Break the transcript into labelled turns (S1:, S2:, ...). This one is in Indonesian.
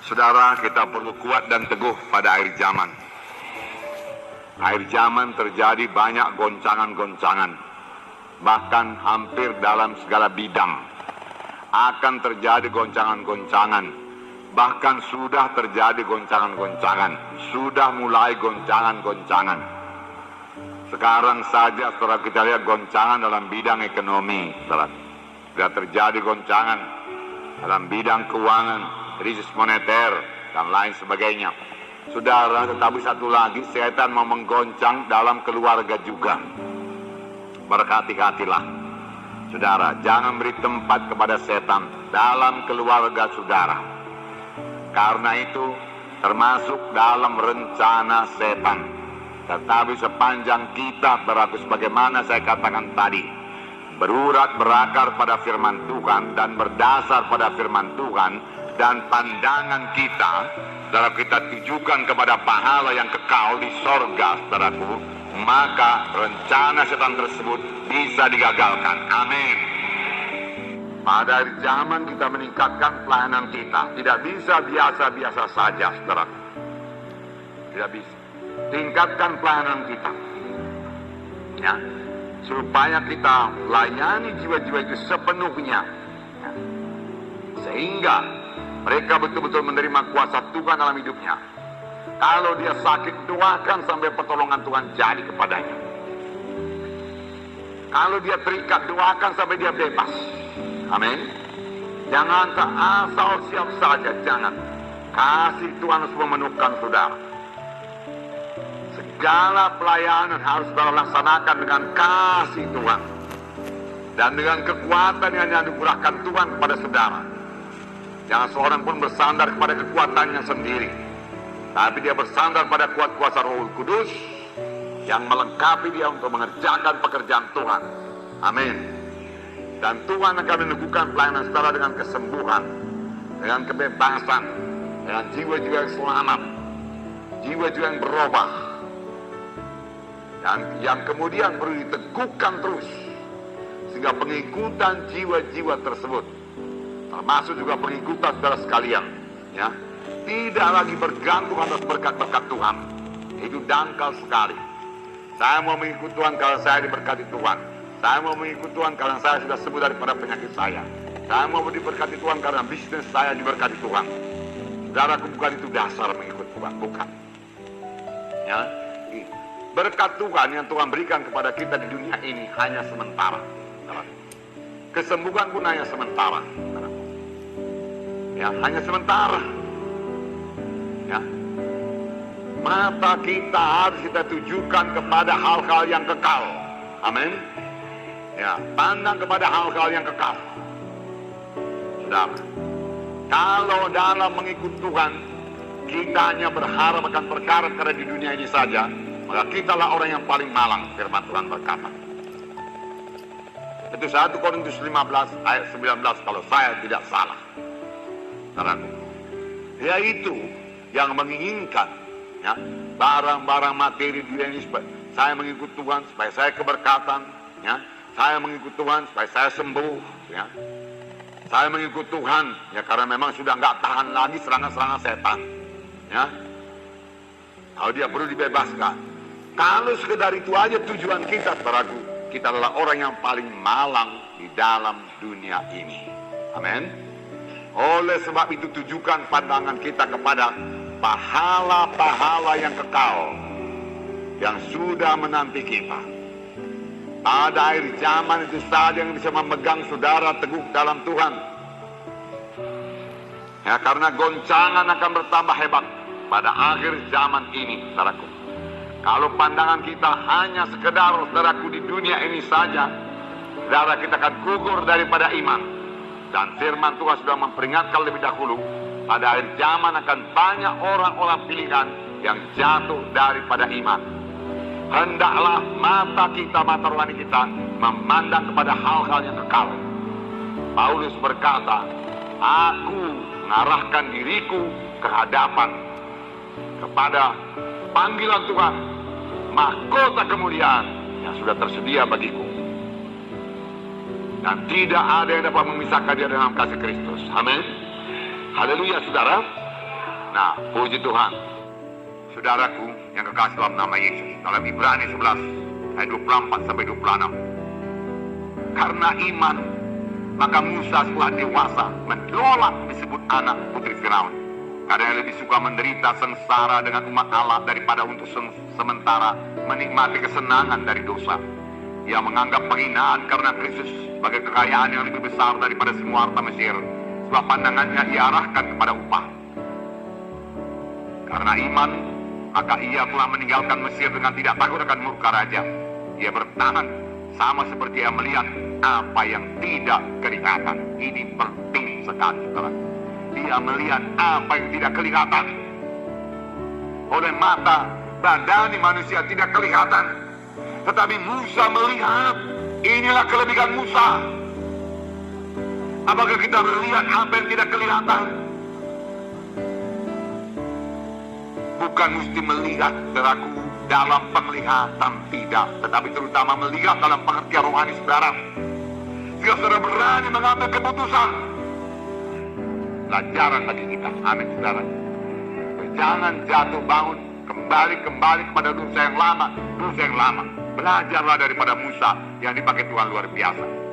S1: Saudara, kita perlu kuat dan teguh pada akhir zaman. Akhir zaman terjadi banyak goncangan-goncangan. Bahkan hampir dalam segala bidang akan terjadi goncangan-goncangan. Bahkan sudah terjadi goncangan-goncangan. Sudah mulai goncangan-goncangan. Sekarang saja saudara kita lihat goncangan dalam bidang ekonomi. Sudah terjadi goncangan dalam bidang keuangan, krisis moneter, dan lain sebagainya. Saudara, tetapi satu lagi, setan mau menggoncang dalam keluarga juga. Berhati-hatilah. Saudara, jangan beri tempat kepada setan dalam keluarga saudara. Karena itu, termasuk dalam rencana setan. Tetapi sepanjang kita berlaku sebagaimana saya katakan tadi, berurat berakar pada firman Tuhan dan berdasar pada firman Tuhan, dan pandangan kita dalam kita tujukan kepada pahala yang kekal di sorga, saudaraku, maka rencana setan tersebut bisa digagalkan. Amin. Pada zaman kita meningkatkan pelayanan kita, tidak bisa biasa-biasa saja, saudaraku. Tidak bisa. Tingkatkan pelayanan kita, ya, supaya kita layani jiwa-jiwa itu sepenuhnya, ya, sehingga mereka betul-betul menerima kuasa Tuhan dalam hidupnya. Kalau dia sakit, doakan sampai pertolongan Tuhan jadi kepadanya. Kalau dia terikat, doakan sampai dia bebas. Amin. Jangan asal siap saja, jangan. Kasih Tuhan harus memenuhkan saudara. Segala pelayanan harus saudara laksanakan dengan kasih Tuhan. Dan dengan kekuatan yang dianugerahkan Tuhan kepada saudara. Jangan seorang pun bersandar kepada kekuatannya sendiri, tapi dia bersandar pada kuasa Roh Kudus yang melengkapi dia untuk mengerjakan pekerjaan Tuhan. Amin. Dan Tuhan akan meneguhkan pelayanan saudara dengan kesembuhan, dengan kebebasan, dengan jiwa-jiwa yang selamat, jiwa-jiwa yang berubah, dan yang kemudian perlu diteguhkan terus, sehingga pengikutan jiwa-jiwa tersebut, termasuk juga pengikutan saudara sekalian, ya, tidak lagi bergantung atas berkat-berkat Tuhan. Itu dangkal sekali. Saya mau mengikut Tuhan kalau saya diberkati Tuhan. Saya mau mengikut Tuhan karena saya sudah sembuh daripada penyakit saya. Saya mau diberkati Tuhan karena bisnis saya diberkati Tuhan. Saudaraku, bukan itu dasar mengikut Tuhan, bukan. Ya, berkat Tuhan yang Tuhan berikan kepada kita di dunia ini hanya sementara. Kesembuhan pun hanya sementara. Ya, hanya sementara. Ya. Mata kita harus kita tujukan kepada hal-hal yang kekal. Amin. Ya, pandang kepada hal-hal yang kekal. Saudara, kalau dalam mengikut Tuhan kita hanya berharap akan perkara-perkara di dunia ini saja, maka kitalah orang yang paling malang. Firman Tuhan berkata. Itu 1 Korintus 15 ayat 19 kalau saya tidak salah. Saudaraku, yaitu yang menginginkan, ya, barang-barang materi dunia ini supaya saya mengikut Tuhan, supaya saya keberkatan, ya, saya mengikut Tuhan supaya saya sembuh, ya, saya mengikut Tuhan, ya, karena memang sudah nggak tahan lagi serangan-serangan setan, ya, kalau dia perlu dibebaskan. Kalau sekedar itu aja tujuan kita, saudaraku, kita adalah orang yang paling malang di dalam dunia ini. Amin. Oleh sebab itu tujukan pandangan kita kepada pahala-pahala yang kekal yang sudah menanti kita. Pada akhir zaman itu saja yang bisa memegang saudara teguh dalam Tuhan. Ya, karena goncangan akan bertambah hebat pada akhir zaman ini, saudaraku. Kalau pandangan kita hanya sekedar, saudaraku, di dunia ini saja, saudara, kita akan gugur daripada iman. Dan firman Tuhan sudah memperingatkan lebih dahulu, pada akhir zaman akan banyak orang-orang pilihan yang jatuh daripada iman. Hendaklah mata kita, mata rohani kita, memandang kepada hal-hal yang kekal. Paulus berkata, aku mengarahkan diriku ke hadapan kepada panggilan Tuhan, mahkota kemuliaan yang sudah tersedia bagiku. Dan tidak ada yang dapat memisahkan dia dengan kasih Kristus. Amin. Haleluya, saudara. Nah, puji Tuhan. Saudaraku yang kekasih dalam nama Yesus, dalam Ibrani 11 ayat 24 sampai 26. Karena iman, maka Musa setelah dewasa menolak disebut anak putri Firaun. Karena dia lebih suka menderita sengsara dengan umat Allah daripada untuk sementara menikmati kesenangan dari dosa. Ia menganggap penghinaan karena Kristus sebagai kekayaan yang lebih besar daripada semua harta Mesir, sebab pandangannya ia arahkan kepada upah. Karena iman, maka ia telah meninggalkan Mesir dengan tidak takut akan murka raja. Ia bertahan sama seperti ia melihat apa yang tidak kelihatan. Ini penting sekali, saudara. Dia melihat apa yang tidak kelihatan. Oleh mata badani manusia tidak kelihatan, tetapi Musa melihat. Inilah kelebihan Musa. Apakah kita melihat apa yang tidak kelihatan? Bukan mesti melihat, saudaraku, dalam penglihatan, tidak, tetapi terutama melihat dalam pengertian rohani saudara, sehingga saudara berani mengambil keputusan. Pelajaran bagi kita, amin saudara. Jangan jatuh bangun kembali kepada dosa yang lama. Belajarlah daripada Musa yang dipakai Tuhan luar biasa.